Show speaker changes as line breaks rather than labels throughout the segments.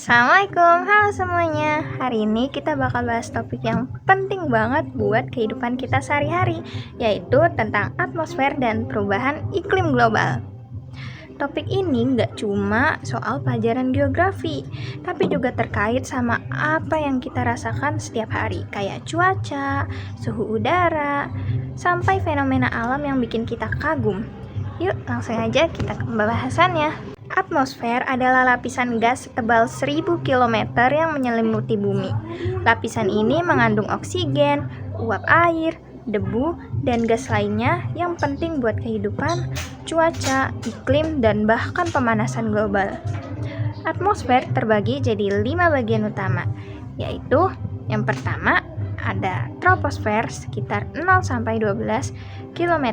Assalamualaikum, halo semuanya. Hari ini kita bakal bahas topik yang penting banget buat kehidupan kita sehari-hari, yaitu tentang atmosfer dan perubahan iklim global. Topik ini nggak cuma soal pelajaran geografi, tapi juga terkait sama apa yang kita rasakan setiap hari, kayak cuaca, suhu udara, sampai fenomena alam yang bikin kita kagum. Yuk, langsung aja kita ke pembahasannya. Atmosfer adalah lapisan gas setebal 1000 km yang menyelimuti bumi. Lapisan ini mengandung oksigen, uap air, debu, dan gas lainnya yang penting buat kehidupan, cuaca, iklim, dan bahkan pemanasan global. Atmosfer terbagi jadi 5 bagian utama, yaitu yang pertama ada troposfer sekitar 0-12 km,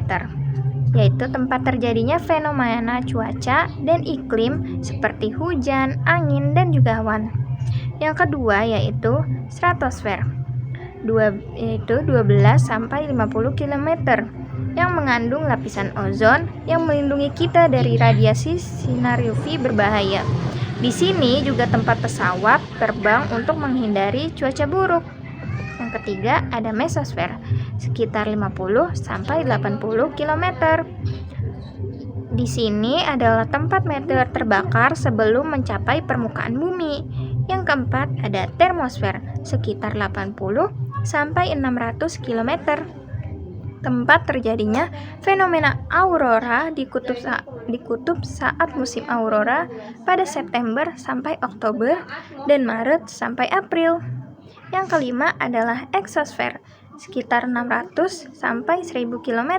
yaitu tempat terjadinya fenomena cuaca dan iklim seperti hujan, angin, dan juga awan. Yang kedua yaitu stratosfer, yaitu 12-50 km, yang mengandung lapisan ozon yang melindungi kita dari radiasi sinar UV berbahaya. Di sini juga tempat pesawat terbang untuk menghindari cuaca buruk. Yang ketiga ada mesosfer, sekitar 50-80 km. Di sini adalah tempat meteor terbakar sebelum mencapai permukaan bumi. Yang keempat ada termosfer, sekitar 80-600 km. Tempat terjadinya fenomena aurora di kutub saat musim aurora pada September sampai Oktober dan Maret sampai April. Yang kelima adalah eksosfer, sekitar 600-1000 km,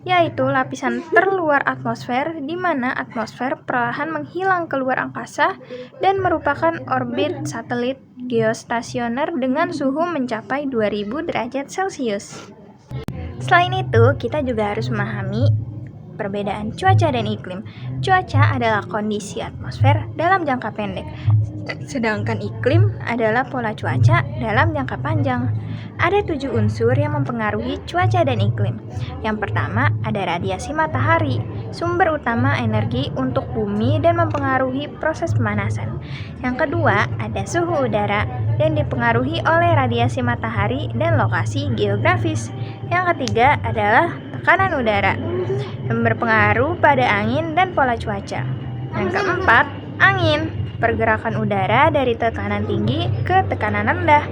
yaitu lapisan terluar atmosfer di mana atmosfer perlahan menghilang keluar angkasa dan merupakan orbit satelit geostasioner dengan suhu mencapai 2000 derajat Celcius. Selain itu, kita juga harus memahami perbedaan cuaca dan iklim. Cuaca adalah kondisi atmosfer dalam jangka pendek, sedangkan iklim adalah pola cuaca dalam jangka panjang. Ada 7 unsur yang mempengaruhi cuaca dan iklim. Yang pertama ada radiasi matahari, sumber utama energi untuk bumi dan mempengaruhi proses pemanasan. Yang kedua ada suhu udara yang dipengaruhi oleh radiasi matahari dan lokasi geografis. Yang ketiga adalah tekanan udara yang berpengaruh pada angin dan pola cuaca. Yang keempat, angin, pergerakan udara dari tekanan tinggi ke tekanan rendah.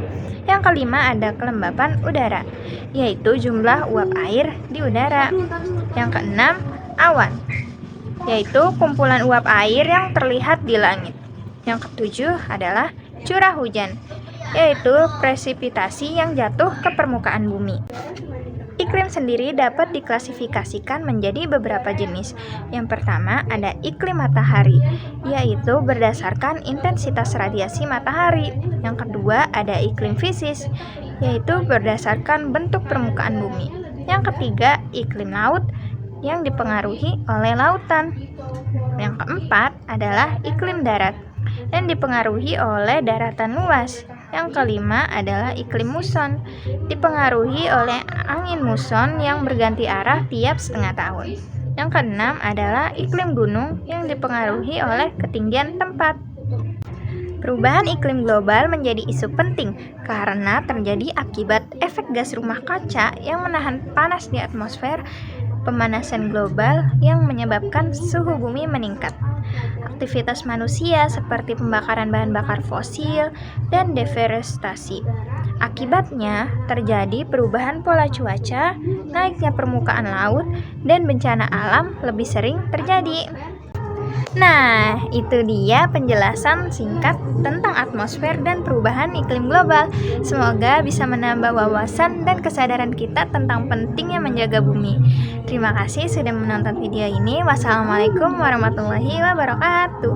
Yang kelima ada kelembapan udara, yaitu jumlah uap air di udara. Yang keenam, awan, yaitu kumpulan uap air yang terlihat di langit. Yang ketujuh adalah curah hujan, yaitu presipitasi yang jatuh ke permukaan bumi. Iklim sendiri dapat diklasifikasikan menjadi beberapa jenis. Yang pertama ada iklim matahari, yaitu berdasarkan intensitas radiasi matahari. Yang kedua ada iklim fisis, yaitu berdasarkan bentuk permukaan bumi. Yang ketiga iklim laut yang dipengaruhi oleh lautan. Yang keempat adalah iklim darat yang dipengaruhi oleh daratan luas. Yang kelima adalah iklim muson, dipengaruhi oleh angin muson yang berganti arah tiap setengah tahun. Yang keenam adalah iklim gunung yang dipengaruhi oleh ketinggian tempat. Perubahan iklim global menjadi isu penting karena terjadi akibat efek gas rumah kaca yang menahan panas di atmosfer, pemanasan global yang menyebabkan suhu bumi meningkat, aktivitas manusia seperti pembakaran bahan bakar fosil, dan deforestasi. Akibatnya, terjadi perubahan pola cuaca, naiknya permukaan laut, dan bencana alam lebih sering terjadi. Nah, itu dia penjelasan singkat tentang atmosfer dan perubahan iklim global. Semoga bisa menambah wawasan dan kesadaran kita tentang pentingnya menjaga bumi. Terima kasih sudah menonton video ini. Wassalamualaikum warahmatullahi wabarakatuh.